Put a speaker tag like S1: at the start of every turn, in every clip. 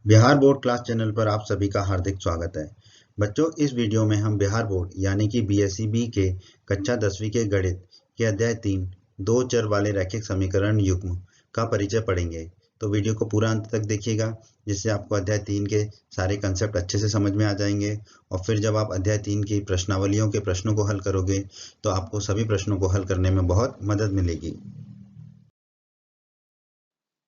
S1: Bihar board class channel पर आप सभी का हार्दिक स्वागत है। बच्चों, इस वीडियो में हम बिहार बोर्ड यानी कि बीएसई बी के कक्षा 10वीं के गणित के अध्याय 3 दो चर वाले रैखिक समीकरण युग्म का परिचय पढ़ेंगे। तो वीडियो को पूरा अंत तक देखिएगा, जिससे आपको अध्याय 3 के सारे कंसेप्ट अच्छे से समझ में आ जाएंगे। और फिर जब आप अध्याय 3 की प्रश्नावलियों के प्रश्नों को हल करोगे तो आपको सभी प्रश्नों को हल करने में बहुत मदद मिलेगी।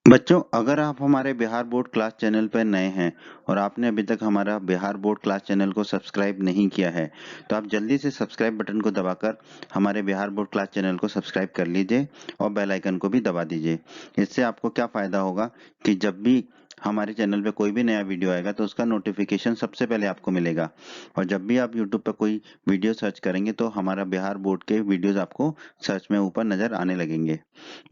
S1: बच्चों, अगर आप हमारे बिहार बोर्ड क्लास चैनल पर नए हैं और आपने अभी तक हमारा बिहार बोर्ड क्लास चैनल को सब्सक्राइब नहीं किया है, तो आप जल्दी से सब्सक्राइब बटन को दबाकर हमारे बिहार बोर्ड क्लास चैनल को सब्सक्राइब कर लीजिए और बेल आइकन को भी दबा दीजिए। इससे आपको क्या फ़ायदा होगा कि जब भी हमारे चैनल पे कोई भी नया वीडियो आएगा तो उसका नोटिफिकेशन सबसे पहले आपको मिलेगा। और जब भी आप यूट्यूब पर कोई वीडियो सर्च करेंगे तो हमारा बिहार बोर्ड के वीडियोज़ आपको सर्च में ऊपर नज़र आने लगेंगे।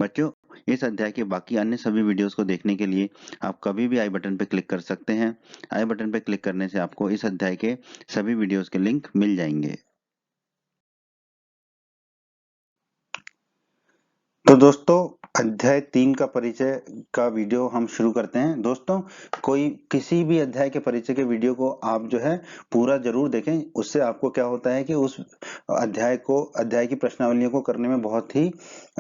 S1: बच्चों, इस अध्याय के बाकी अन्य सभी वीडियोस को देखने के लिए आप कभी भी आई बटन पर क्लिक कर सकते हैं। आई बटन पर क्लिक करने से आपको इस अध्याय के सभी वीडियोस के लिंक मिल जाएंगे। तो दोस्तों, अध्याय 3 का परिचय का वीडियो हम शुरू करते हैं। दोस्तों, कोई किसी भी अध्याय के परिचय के वीडियो को आप जो है पूरा जरूर देखें। उससे आपको क्या होता है कि उस अध्याय की प्रश्नावलियों को करने में बहुत ही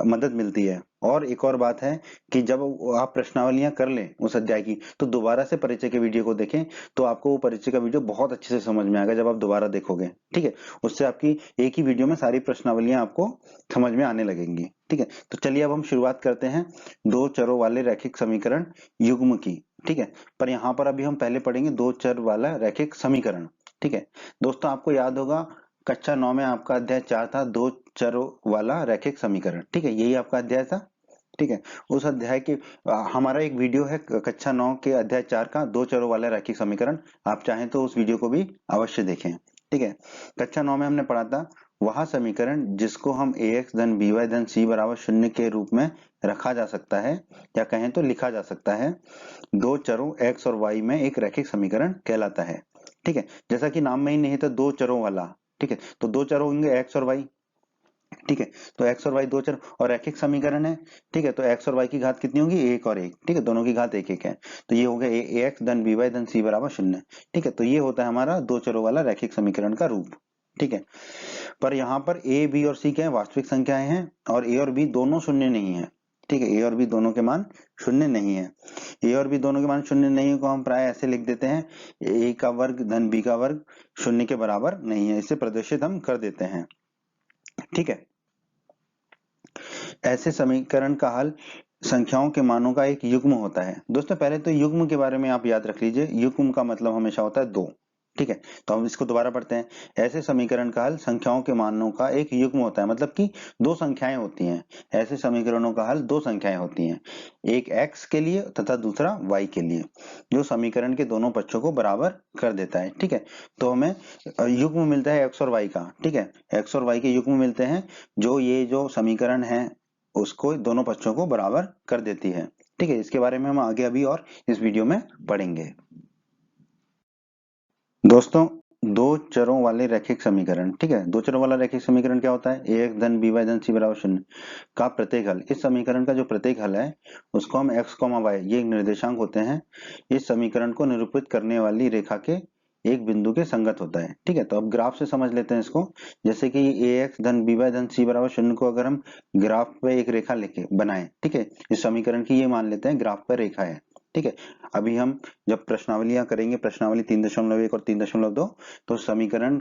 S1: मदद मिलती है। और एक और बात है कि जब आप प्रश्नावलियां कर लें उस अध्याय की, तो दोबारा से परिचय के वीडियो को देखें, तो आपको वो परिचय का वीडियो बहुत अच्छे से समझ में आएगा जब आप दोबारा देखोगे। ठीक है, उससे आपकी एक ही वीडियो में सारी प्रश्नावलियां आपको समझ में आने लगेंगी। ठीक है, तो चलिए अब हम शुरुआत करते हैं दो चरों वाले रैखिक समीकरण युग्म की। ठीक है, पर यहाँ पर अभी हम पहले पढ़ेंगे दो चर वाला रैखिक समीकरण। ठीक है दोस्तों, आपको याद होगा कक्षा 9 में आपका अध्याय 4 था, दो चरों वाला रैखिक समीकरण। ठीक है, यही आपका अध्याय था। ठीक है, उस अध्याय के हमारा एक वीडियो है कक्षा 9 के अध्याय 4 का दो चरों वाला रैखिक समीकरण। आप चाहें तो उस वीडियो को भी अवश्य देखें। ठीक है, कक्षा 9 में हमने पढ़ा था वह समीकरण जिसको हम ax धन by धन c बराबर शून्य के रूप में रखा जा सकता है, या कहें तो लिखा जा सकता है, दो चरों x और y में एक रैखिक समीकरण कहलाता है। ठीक है, जैसा कि नाम में ही नहीं था दो चरों वाला। ठीक है, तो दो चर होंगे x और y। ठीक है, तो x और y दो चर और रैखिक समीकरण है। ठीक है, तो x और y की घात कितनी होगी, एक और एक। ठीक है, दोनों की घात एक एक है, तो ये हो गया ax धन by धन c बराबर शून्य। ठीक है, तो ये होता है हमारा दो चरों वाला रैखिक समीकरण का रूप। ठीक है, पर यहाँ पर a b और c क्या है, वास्तविक संख्याएं हैं, और a और b दोनों शून्य नहीं है। ठीक है, a और b दोनों के मान शून्य नहीं है। a और b दोनों के मान शून्य नहीं को हम प्राय ऐसे लिख देते हैं, a का वर्ग धन b का वर्ग शून्य के बराबर नहीं है, इसे प्रदर्शित हम कर देते हैं। ठीक है, ऐसे समीकरण का हल संख्याओं के मानों का एक युग्म होता है। दोस्तों, पहले तो युग्म के बारे में आप याद रख लीजिए, युग्म का मतलब हमेशा होता है दो। ठीक है, तो हम इसको दोबारा पढ़ते हैं। ऐसे समीकरण का हल संख्याओं के मानों का एक युग्म होता है, मतलब कि दो संख्याएं होती हैं। ऐसे समीकरणों का हल दो संख्याएं होती हैं, एक x के लिए तथा दूसरा y के लिए, जो समीकरण के दोनों पक्षों को बराबर कर देता है। ठीक है, तो हमें युग्म मिलता है x और y का। ठीक है, x और y के युग्म मिलते हैं, जो ये जो समीकरण है उसको दोनों पक्षों को बराबर कर देती है। ठीक है, इसके बारे में हम आगे अभी और इस वीडियो में पढ़ेंगे। दोस्तों, दो चरों वाले रैखिक समीकरण। ठीक है, दो चरों वाला रैखिक समीकरण क्या होता है, ax धन by धन c बराबर शून्य का प्रत्येक हल। इस समीकरण का जो प्रत्येक हल है उसको हम x, y ये निर्देशांक होते हैं, इस समीकरण को निरूपित करने वाली रेखा के एक बिंदु के संगत होता है। ठीक है, तो अब ग्राफ से समझ लेते हैं इसको। जैसे कि ax धन by धन c बराबर शून्य को अगर हम ग्राफ पे एक रेखा लेके बनाए, ठीक है, इस समीकरण की ये मान लेते हैं ग्राफ पर रेखा है। ठीक है, अभी हम जब प्रश्नावलियां करेंगे, प्रश्नावली 3.1 और 3.2, तो समीकरण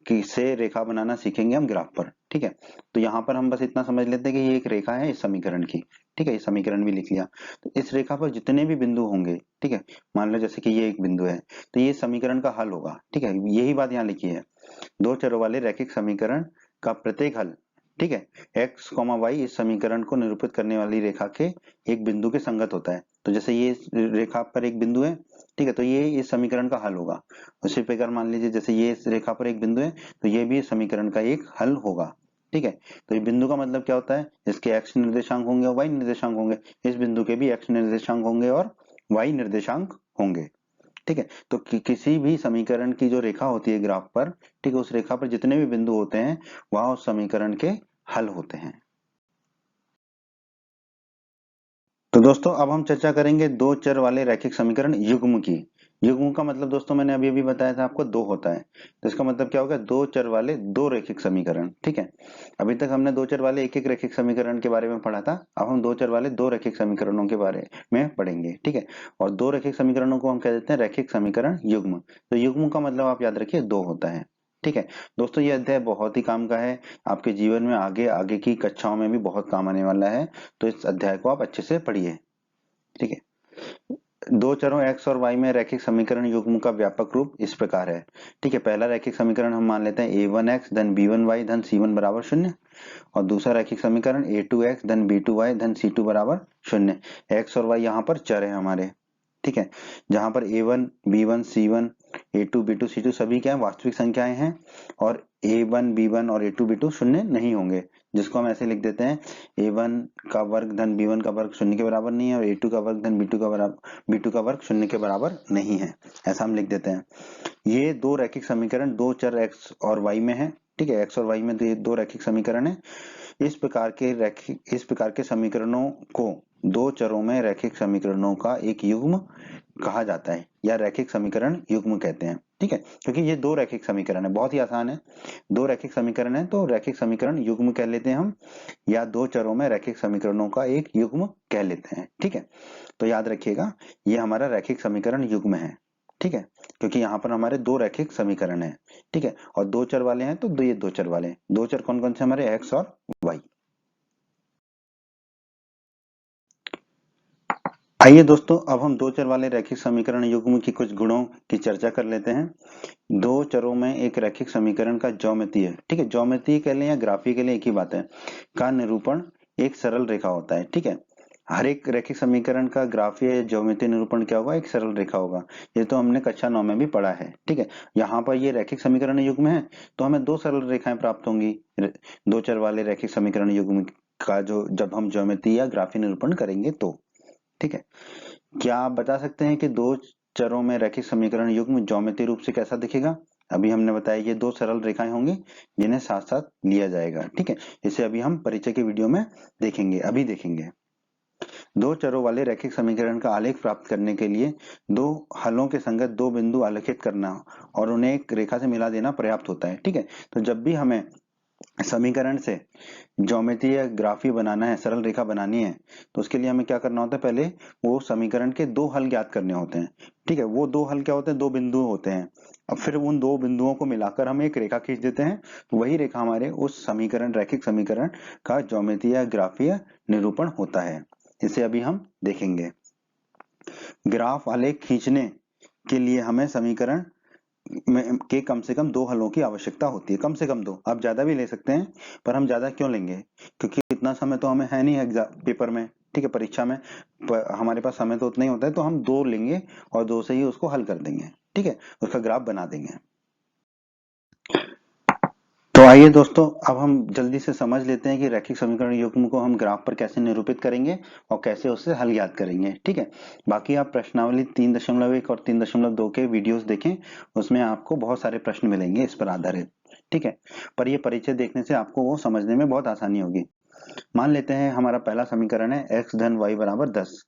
S1: की से रेखा बनाना सीखेंगे हम ग्राफ पर। ठीक है, तो यहाँ पर हम बस इतना समझ लेते हैं कि ये एक रेखा है इस समीकरण की। ठीक है, ये समीकरण भी लिख लिया। तो इस रेखा पर जितने भी बिंदु होंगे, ठीक है, मान लो जैसे कि ये एक बिंदु है, तो ये समीकरण का हल होगा। ठीक है, यही बात यहाँ लिखी है, दो चरों वाले रैखिक समीकरण का प्रत्येक हल। ठीक है, x, y इस समीकरण को निरूपित करने वाली रेखा के एक बिंदु के संगत होता है। तो जैसे ये रेखा पर एक बिंदु है, ठीक है, तो ये इस समीकरण का हल होगा। उसी प्रकार मान लीजिए जैसे ये इस रेखा पर एक बिंदु है, तो ये भी इस समीकरण का एक हल होगा। ठीक है, तो ये बिंदु का मतलब क्या होता है, इसके x निर्देशांक होंगे और y निर्देशांक होंगे। इस बिंदु के भी x निर्देशांक होंगे और y निर्देशांक होंगे। ठीक है, तो किसी भी समीकरण की जो रेखा होती है ग्राफ पर, ठीक है, उस रेखा पर जितने भी बिंदु होते हैं वहां उस समीकरण के हल होते हैं। तो दोस्तों, अब हम चर्चा करेंगे दो चर वाले रैखिक समीकरण युग्म की। युग्म का मतलब दोस्तों मैंने अभी अभी बताया था आपको, दो होता है। तो इसका मतलब क्या होगा, दो चर वाले दो रैखिक समीकरण। ठीक है, अभी तक हमने दो चर वाले एक एक रैखिक समीकरण के बारे में पढ़ा था, अब हम दो चर वाले दो रैखिक समीकरणों के बारे में पढ़ेंगे। ठीक है, और दो रैखिक समीकरणों को हम कह देते हैं रैखिक समीकरण युग्म। तो युग्म का मतलब आप याद रखिए दो होता है। ठीक है दोस्तों, ये अध्याय बहुत ही काम का है, आपके जीवन में आगे आगे की कक्षाओं में भी बहुत काम आने वाला है। तो इस अध्याय को आप अच्छे से पढ़िए। ठीक है, दो चरों x और y में रैखिक समीकरण युग्म का व्यापक रूप इस प्रकार है। ठीक है, पहला रैखिक समीकरण हम मान लेते हैं a1x धन b1y धन c1 बराबर शून्य, और दूसरा रैखिक समीकरण a2x धन b2y धन c2 बराबर शून्य। x और y यहाँ पर चर है हमारे। ठीक है, जहां पर a1 b1 c1 a2 b2 c2 सभी क्या है, वास्तविक संख्याएं हैं, और a1 b1 और a2 b2 शून्य नहीं होंगे, जिसको हम ऐसे लिख देते हैं a1 का वर्ग धन b1 का वर्ग शून्य के बराबर नहीं है, और a2 का वर्ग धन b2 का वर्ग शून्य के बराबर नहीं है, ऐसा हम लिख देते हैं। ये दो रैखिक समीकरण दो चर x और y में है। ठीक है, x और y में दो रैखिक समीकरण है। इस प्रकार के समीकरणों को दो चरों में रैखिक समीकरणों का एक युग्म कहा जाता है, या रैखिक समीकरण युग्म कहते हैं। ठीक है, क्योंकि ये दो रैखिक समीकरण है, बहुत ही आसान है। दो रैखिक समीकरण है तो रैखिक समीकरण युग्म कह लेते हैं हम, या दो चरों में रैखिक समीकरणों का एक युग्म कह लेते हैं। ठीक है, तो याद रखिएगा ये हमारा रैखिक समीकरण युग्म है। ठीक है, क्योंकि यहाँ पर हमारे दो रैखिक समीकरण है। ठीक है, और दो चर वाले हैं तो ये दो चर वाले हैं। दो चर कौन कौन से हमारे, एक्स और वाई। आइए दोस्तों, अब हम दो चर वाले रैखिक समीकरण युग्म की कुछ गुणों की चर्चा कर लेते हैं। दो चरों में एक रैखिक समीकरण का ज्यामितीय, ठीक है, ज्यामितीय कह लें या ग्राफी के लिए एक ही बात है, का निरूपण एक सरल रेखा होता है। ठीक है, हर एक रैखिक समीकरण का ग्राफीय या ज्यामितीय निरूपण क्या होगा, एक सरल रेखा होगा। ये तो हमने कक्षा 9 में भी पढ़ा है। ठीक है, यहाँ पर ये रैखिक समीकरण युग्म है तो हमें दो सरल रेखाएं प्राप्त होंगी, दो चर वाले रैखिक समीकरण युग्म का, जो जब हम ज्यामितीय या ग्राफी निरूपण करेंगे तो। ठीक है, क्या आप बता सकते हैं कि दो चरों में रैखिक समीकरण युग्म ज्यामितीय रूप से कैसा दिखेगा। अभी हमने बताया ये दो सरल रेखाएं होंगी जिन्हें साथ साथ लिया जाएगा। ठीक है, इसे अभी हम परिचय के वीडियो में देखेंगे, अभी देखेंगे। दो चरों वाले रैखिक समीकरण का आलेख प्राप्त करने के लिए दो हलों के संगत दो बिंदु आलेखित करना और उन्हें एक रेखा से मिला देना पर्याप्त होता है। ठीक है, तो जब भी हमें समीकरण से ज्योमेट्री या ग्राफी बनाना है, सरल रेखा बनानी है, तो उसके लिए हमें क्या करना होता है, पहले वो समीकरण के दो हल ज्ञात करने होते हैं। ठीक है, वो दो हल क्या होते हैं, दो बिंदु होते हैं। अब फिर उन दो बिंदुओं को मिलाकर हम एक रेखा खींच देते हैं, तो वही रेखा हमारे उस समीकरण, रैखिक समीकरण का ज्योमेट्री या ग्राफीय निरूपण होता है। इसे अभी हम देखेंगे। ग्राफ आलेख खींचने के लिए हमें समीकरण के कम से कम दो हलों की आवश्यकता होती है, कम से कम दो, आप ज्यादा भी ले सकते हैं, पर हम ज्यादा क्यों लेंगे, क्योंकि इतना समय तो हमें है नहीं एग्जाम पेपर में। ठीक है, परीक्षा में हमारे पास समय तो उतना ही होता है, तो हम दो लेंगे और दो से ही उसको हल कर देंगे। ठीक है, उसका ग्राफ बना देंगे। तो आइए दोस्तों, अब हम जल्दी से समझ लेते हैं कि रैखिक समीकरण युग्म को हम ग्राफ पर कैसे निरूपित करेंगे और कैसे उससे हल ज्ञात करेंगे। ठीक है, बाकी आप प्रश्नावली 3.1 और 3.2 के वीडियोस देखें, उसमें आपको बहुत सारे प्रश्न मिलेंगे इस पर आधारित। ठीक है, पर ये परिचय देखने से आपको वो समझने में बहुत आसानी होगी। मान लेते हैं हमारा पहला समीकरण है x धन y बराबर 10।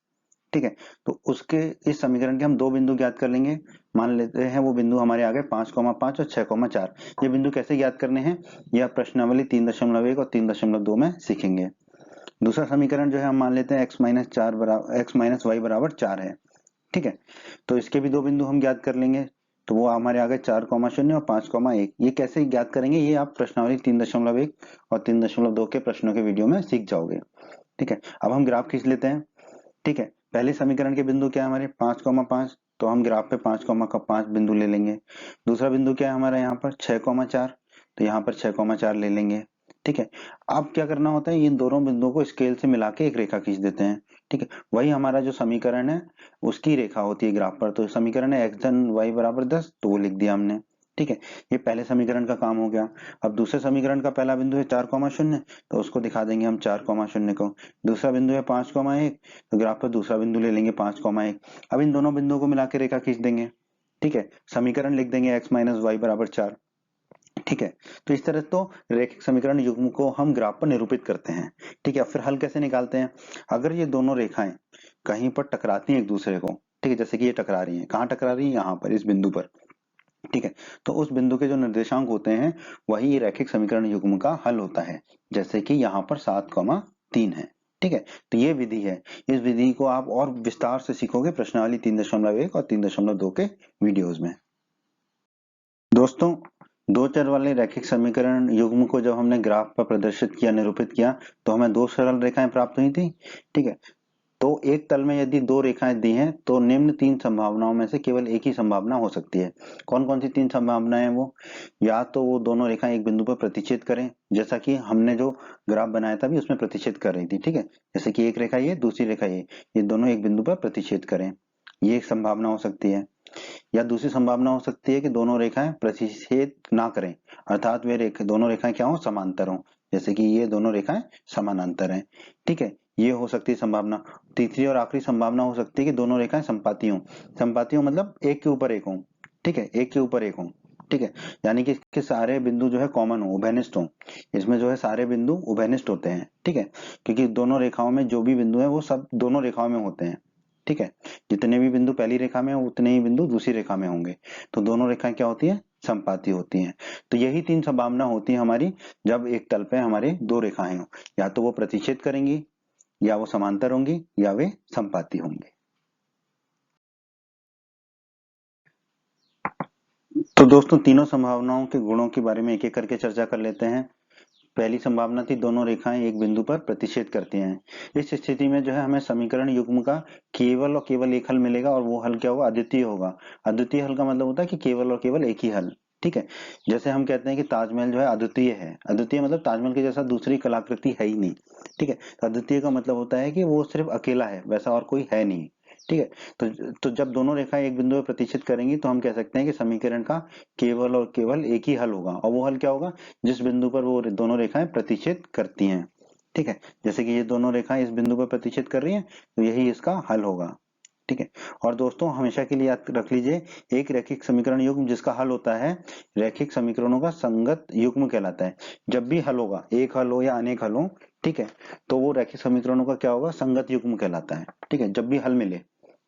S1: ठीक है, तो उसके इस समीकरण के हम दो बिंदु ज्ञात कर लेंगे। मान लेते हैं वो बिंदु हमारे आ गए 5,5 और 6,4। ये बिंदु कैसे ज्ञात करने हैं, ये आप प्रश्नावली 3.1 और 3.2 में सीखेंगे। दूसरा समीकरण जो है हम मान लेते हैं x माइनस वाई बराबर 4 है। ठीक है, तो इसके भी दो बिंदु हम ज्ञात कर लेंगे, तो वो हमारे आ गए 4,0 और 5,1। ये कैसे ज्ञात करेंगे, ये आप प्रश्नावली 3.1 और 3.2 के प्रश्नों के वीडियो में सीख जाओगे। ठीक है, अब हम ग्राफ खींच लेते हैं। ठीक है, पहले समीकरण के बिंदु क्या है हमारे 5,5, तो हम ग्राफ पे 5,5 बिंदु ले लेंगे। दूसरा बिंदु क्या है हमारा यहाँ पर 6,4, तो यहाँ पर 6,4 ले लेंगे। ठीक है, अब क्या करना होता है, इन दोनों बिंदुओं को स्केल से मिला के एक रेखा खींच देते हैं। ठीक है, वही हमारा जो समीकरण है उसकी रेखा होती है ग्राफ पर। तो समीकरण है x धन y बराबर 10, तो वो लिख दिया हमने। ठीक है, ये पहले समीकरण का काम हो गया। अब दूसरे समीकरण का पहला बिंदु है 4,0, तो उसको दिखा देंगे हम 4,0 को। दूसरा बिंदु है 5,1, तो ग्राफ पर दूसरा बिंदु ले लेंगे 5,1। अब इन दोनों बिंदुओं को मिला के रेखा खींच देंगे। ठीक है, समीकरण लिख देंगे x माइनस वाई बराबर 4। ठीक है, तो इस तरह तो रैखिक समीकरण युग्म को हम ग्राफ पर निरूपित करते हैं। ठीक है, फिर हल कैसे निकालते हैं, अगर ये दोनों रेखाएं कहीं पर टकराती हैं एक दूसरे को, ठीक है, जैसे कि ये टकरा रही है, कहाँ टकरा रही है, यहाँ पर इस बिंदु पर, ठीक है। तो उस बिंदु के जो निर्देशांक होते हैं वही रैखिक समीकरण युग्म का हल होता है, जैसे कि यहाँ पर 7,3 है, ठीक है। तो ये विधि है, इस विधि को आप और विस्तार से सीखोगे प्रश्नावली 3.1 और 3.2 के वीडियोस में। दोस्तों, दो चर वाले रैखिक समीकरण युग्म को जब हमने ग्राफ पर प्रदर्शित किया, निरूपित किया, तो हमें दो सरल रेखाएं प्राप्त हुई थी, ठीक है। तो एक तल में यदि दो रेखाएं दी हैं तो निम्न तीन संभावनाओं में से केवल एक ही संभावना हो सकती है। कौन कौन सी तीन संभावनाएं हैं वो? या तो वो दोनों रेखाएं एक बिंदु पर प्रतिच्छेद करें, जैसा कि हमने जो ग्राफ बनाया था भी उसमें प्रतिच्छेद कर रही थी, ठीक है। जैसे कि एक रेखा ये, दूसरी रेखा ये दोनों एक बिंदु पर प्रतिच्छेद करें, ये एक संभावना हो सकती है। या दूसरी संभावना हो सकती है कि दोनों रेखाएं प्रतिच्छेद ना करें, अर्थात वे दोनों रेखाएं क्या हो, समांतर हो, जैसे कि ये दोनों रेखाएं समानांतर हैं, ठीक है। ये हो सकती है संभावना। तीसरी और आखिरी संभावना हो सकती है कि दोनों रेखाएं संपाती हों। संपाती हों मतलब एक के ऊपर एक हों, ठीक है, एक के ऊपर एक हों, ठीक है। यानी कि इसके सारे बिंदु जो है कॉमन हो, उभयनिष्ठ हो। इसमें जो है सारे बिंदु उभयनिष्ठ होते हैं, ठीक है, क्योंकि दोनों रेखाओं में जो भी बिंदु है वो सब दोनों रेखाओं में होते हैं, ठीक है। जितने भी बिंदु पहली रेखा में हो उतने ही बिंदु दूसरी रेखा में होंगे, तो दोनों रेखाएं क्या होती हैं, संपाती होती हैं। तो यही तीन संभावना होती है हमारी जब एक तल पे हमारे दो रेखाएं हो, या तो वो प्रतिच्छेद करेंगी, या वो समांतर होंगी, या वे संपाती होंगे। तो दोस्तों, तीनों संभावनाओं के गुणों के बारे में एक एक करके चर्चा कर लेते हैं। पहली संभावना थी दोनों रेखाएं एक बिंदु पर प्रतिच्छेद करती हैं। इस स्थिति में जो है हमें समीकरण युग्म का केवल और केवल एक हल मिलेगा, और वो हल क्या होगा, अद्वितीय होगा। अद्वितीय हल का मतलब होता है कि केवल और केवल एक ही हल, ठीक है। जैसे हम कहते हैं कि ताजमहल जो है अद्वितीय है, अद्वितीय मतलब ताजमहल के जैसा दूसरी कलाकृति है ही नहीं, ठीक है। तो अद्वितीय का मतलब होता है कि वो सिर्फ अकेला है, वैसा और कोई है नहीं, ठीक है। तो जब दोनों रेखाएं एक बिंदु पर प्रतिच्छेद करेंगी तो हम कह सकते हैं कि समीकरण का केवल और केवल एक ही हल होगा, और वो हल क्या होगा, जिस बिंदु पर वो दोनों रेखाएं प्रतिच्छेद करती हैं, ठीक है। जैसे कि ये दोनों रेखाएं इस बिंदु पर प्रतिच्छेद कर रही हैं, तो यही इसका हल होगा, ठीक है। और दोस्तों, हमेशा के लिए याद रख लीजिए, एक रैखिक समीकरण युग्म जिसका हल होता है रैखिक समीकरणों का संगत युग्म कहलाता है। जब भी हल होगा, एक हल हो या अनेक हल हो, ठीक है, तो वो रैखिक समीकरणों का क्या होगा, संगत युग्म कहलाता है, ठीक है। जब भी हल मिले,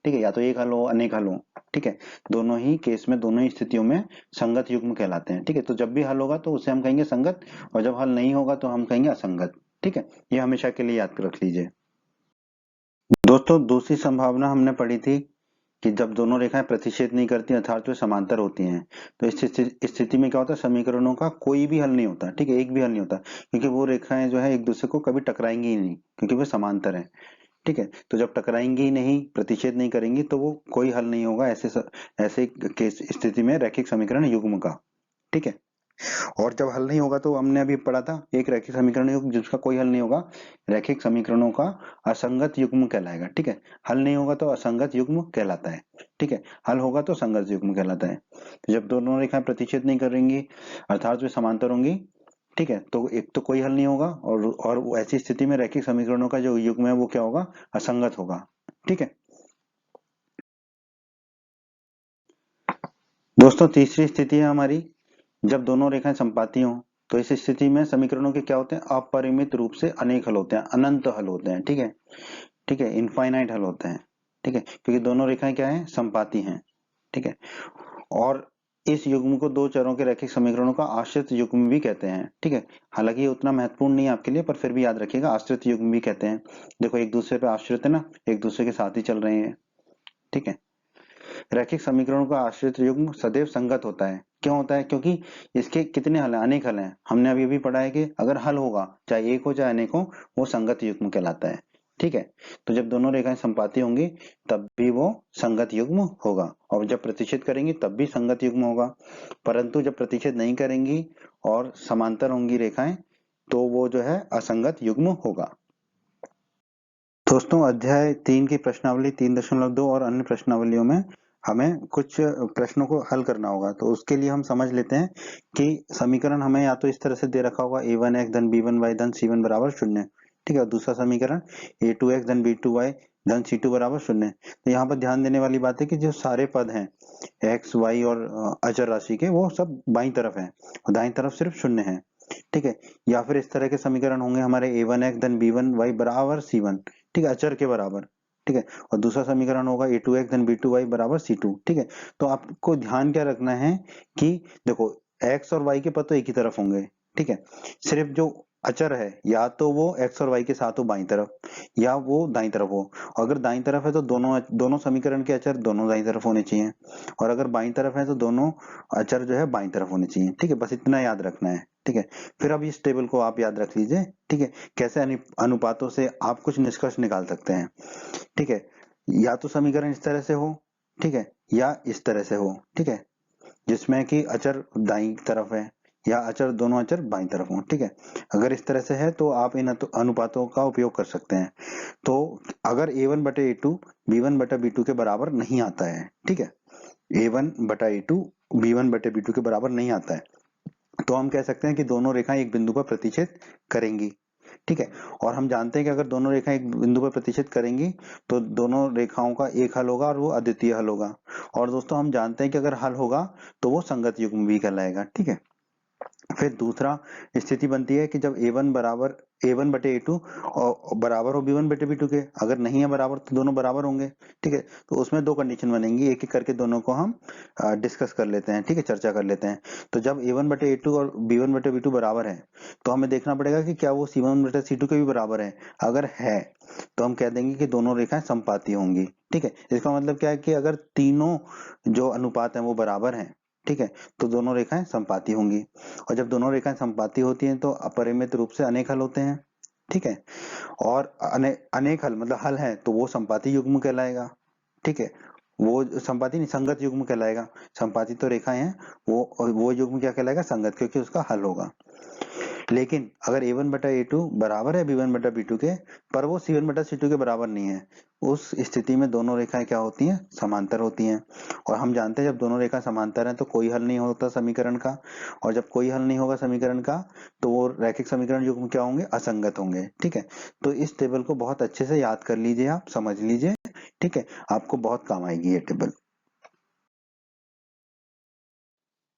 S1: ठीक है, या तो एक हल हो अनेक हल हो, ठीक है, दोनों ही केस में, दोनों ही स्थितियों में संगत युग्म कहलाते हैं, ठीक है। तो जब भी हल होगा तो उसे हम कहेंगे संगत, और जब हल नहीं होगा तो हम कहेंगे असंगत, ठीक है। ये हमेशा के लिए याद रख लीजिए। दोस्तों, दूसरी संभावना हमने पढ़ी थी कि जब दोनों रेखाएं प्रतिच्छेद नहीं करती अर्थात वे समांतर होती हैं, तो इस स्थिति में क्या होता है, समीकरणों का कोई भी हल नहीं होता, ठीक है, एक भी हल नहीं होता, क्योंकि वो रेखाएं जो है एक दूसरे को कभी टकराएंगी ही नहीं, क्योंकि वे समांतर हैं, ठीक है। तो जब टकराएंगी ही नहीं, प्रतिच्छेद नहीं करेंगी, तो वो कोई हल नहीं होगा ऐसे केस स्थिति में रैखिक समीकरण युग्म का, ठीक है। और जब हल नहीं होगा तो हमने अभी पढ़ा था एक रैखिक समीकरण युग्म जिसका कोई हल नहीं होगा, रैखिक समीकरणों का असंगत युग्म कहलाएगा, ठीक है। हल नहीं होगा तो असंगत युग्म कहलाता है, ठीक है। हल होगा तो संगत युग्म कहलाता है। तो जब दोनों रेखाएं प्रतिच्छेद नहीं करेंगी अर्थात वे समांतर होंगी, ठीक है, तो एक तो कोई हल नहीं होगा, और ऐसी स्थिति में रैखिक समीकरणों का जो युग्म है वो क्या होगा, असंगत होगा, ठीक है। दोस्तों, तीसरी स्थिति है हमारी जब दोनों रेखाएं संपाती हों, तो इस स्थिति में समीकरणों के क्या होते हैं, अपरिमित रूप से अनेक हल होते हैं, अनंत हल होते हैं, ठीक है, ठीक है, इनफाइनाइट हल होते हैं, ठीक है, क्योंकि दोनों रेखाएं क्या है, संपाती हैं, ठीक है। और इस युग्म को दो चरों के रैखिक समीकरणों का आश्रित युग्म भी कहते हैं, ठीक है। हालांकि ये उतना महत्वपूर्ण नहीं है आपके लिए, पर फिर भी याद रखिएगा, आश्रित युग्म भी कहते हैं। देखो, एक दूसरे पे आश्रित है ना, एक दूसरे के साथ ही चल रहे हैं, ठीक है। रैखिक समीकरणों का आश्रित युग्म सदैव संगत होता है। क्यों होता है, क्योंकि इसके कितने हल हैं, अनेक हल हैं। हमने अभी भी पढ़ा है कि अगर हल होगा, चाहे एक हो चाहे अनेक हो, वो संगत युग्म कहलाता है, ठीक है। तो जब दोनों रेखाएं संपाती होंगी तब भी वो संगत युग्म होगा, और जब प्रतिच्छेद करेंगी तब भी संगत युग्म होगा। परंतु जब प्रतिच्छेद नहीं करेंगी और समांतर होंगी रेखाएं, तो वो जो है असंगत युग्म होगा। दोस्तों, अध्याय 3 की प्रश्नावली 3.2 और अन्य प्रश्नावलियों में हमें कुछ प्रश्नों को हल करना होगा। तो उसके लिए हम समझ लेते हैं कि समीकरण हमें या तो इस तरह से दे रखा होगा, a1x धन b1y धन c1 बराबर 0, ठीक है। और दूसरा समीकरण a2x धन b2y धन c2 बराबर 0। तो यहाँ पर ध्यान देने वाली बात है कि जो सारे पद हैं x, y और अचर राशि के, वो सब बाईं तरफ हैं और दाईं तरफ सिर्फ 0 है, ठीक है। या फिर इस तरह के समीकरण होंगे हमारे a1x धन b1y बराबर c1, ठीक है, अचर के बराबर, ठीक है, और दूसरा समीकरण होगा a2x धन b2y बराबर c2, ठीक है। तो आपको ध्यान क्या रखना है कि देखो x और y के पद तो एक ही तरफ होंगे, ठीक है, सिर्फ जो अचर है या तो वो x और y के साथ हो बाईं तरफ या वो दाईं तरफ हो। अगर दाईं तरफ है तो दोनों समीकरण के अचर दोनों दाईं तरफ होने चाहिए, और अगर बाईं तरफ है तो दोनों अचर जो है बाईं तरफ होने चाहिए, ठीक है, बस इतना याद रखना है, ठीक है। फिर अब इस टेबल को आप याद रख लीजिए, ठीक है, कैसे अनुपातों से आप कुछ निष्कर्ष निकाल सकते हैं, ठीक है। या तो समीकरण इस तरह से हो, ठीक है, या इस तरह से हो, ठीक है, जिसमें कि अचर दाईं तरफ है या अचर दोनों अचर बाईं तरफ हो, ठीक है। अगर इस तरह से है तो आप इन अनुपातों का उपयोग कर सकते हैं। तो अगर a1 बटे a2 b1 बटा b2 के बराबर नहीं आता है, ठीक है, a1 बटा a2 b1 बटे b2 के बराबर नहीं आता है, तो हम कह सकते हैं कि दोनों रेखाएं एक बिंदु पर प्रतिच्छेद करेंगी, ठीक है। और हम जानते हैं कि अगर दोनों रेखाएं एक बिंदु पर प्रतिच्छेद करेंगी तो दोनों रेखाओं का एक हल होगा और वो अद्वितीय हल होगा। और दोस्तों हम जानते हैं कि अगर हल होगा तो वो संगत युग्म भी कहलाएगा, ठीक है। फिर दूसरा स्थिति बनती है कि जब a1 बराबर a1 बटे a2 और बराबर हो b1 बटे b2 के, अगर नहीं है बराबर तो दोनों बराबर होंगे, ठीक है। तो उसमें दो कंडीशन बनेंगी, एक एक करके दोनों को हम डिस्कस कर लेते हैं, ठीक है, चर्चा कर लेते हैं। तो जब a1 बटे a2 और b1 बटे b2 बराबर है तो हमें देखना पड़ेगा कि क्या वो c1 बटे c2 के भी बराबर है। अगर है तो हम कह देंगे कि दोनों रेखाएं समपाती होंगी, ठीक है। इसका मतलब क्या है कि अगर तीनों जो अनुपात हैं वो बराबर हैं, ठीक है, तो दोनों रेखाएं समपाती होंगी। और जब दोनों रेखाएं समपाती होती हैं तो अपरिमित रूप से अनेक हल होते हैं, ठीक है। और अनेक हल मतलब हल है तो वो समपाती युग्म कहलाएगा, ठीक है। वो समपाती नहीं संगत युग्म कहलाएगा। समपाती तो रेखाएं हैं, वो युग्म क्या कहलाएगा, संगत, क्योंकि उसका हल होगा। लेकिन अगर a1 बटा a2 बराबर है b1 बटा b2 के, पर वो c1 बटा c2 के बराबर नहीं है, उस स्थिति में दोनों रेखाएं क्या होती हैं, समांतर होती हैं। और हम जानते हैं जब दोनों रेखाएं समांतर हैं तो कोई हल नहीं होता समीकरण का, और जब कोई हल नहीं होगा समीकरण का तो वो रैखिक समीकरण युग्म क्या होंगे, असंगत होंगे, ठीक है। तो इस टेबल को बहुत अच्छे से याद कर लीजिए, आप समझ लीजिए, ठीक है, आपको बहुत काम आएगी ये टेबल।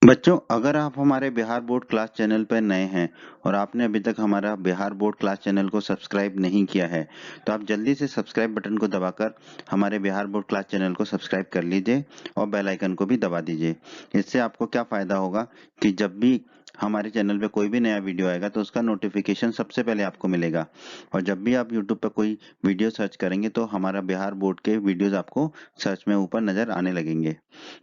S1: बच्चों, अगर आप हमारे बिहार बोर्ड क्लास चैनल पर नए हैं और आपने अभी तक हमारा बिहार बोर्ड क्लास चैनल को सब्सक्राइब नहीं किया है तो आप जल्दी से सब्सक्राइब बटन को दबाकर हमारे बिहार बोर्ड क्लास चैनल को सब्सक्राइब कर लीजिए और बेल आइकन को भी दबा दीजिए। इससे आपको क्या फ़ायदा होगा कि जब भी हमारे चैनल पे कोई भी नया वीडियो आएगा तो उसका नोटिफिकेशन सबसे पहले आपको मिलेगा, और जब भी आप यूट्यूब पर कोई वीडियो सर्च करेंगे तो हमारा बिहार बोर्ड के वीडियोज़ आपको सर्च में ऊपर नज़र आने लगेंगे।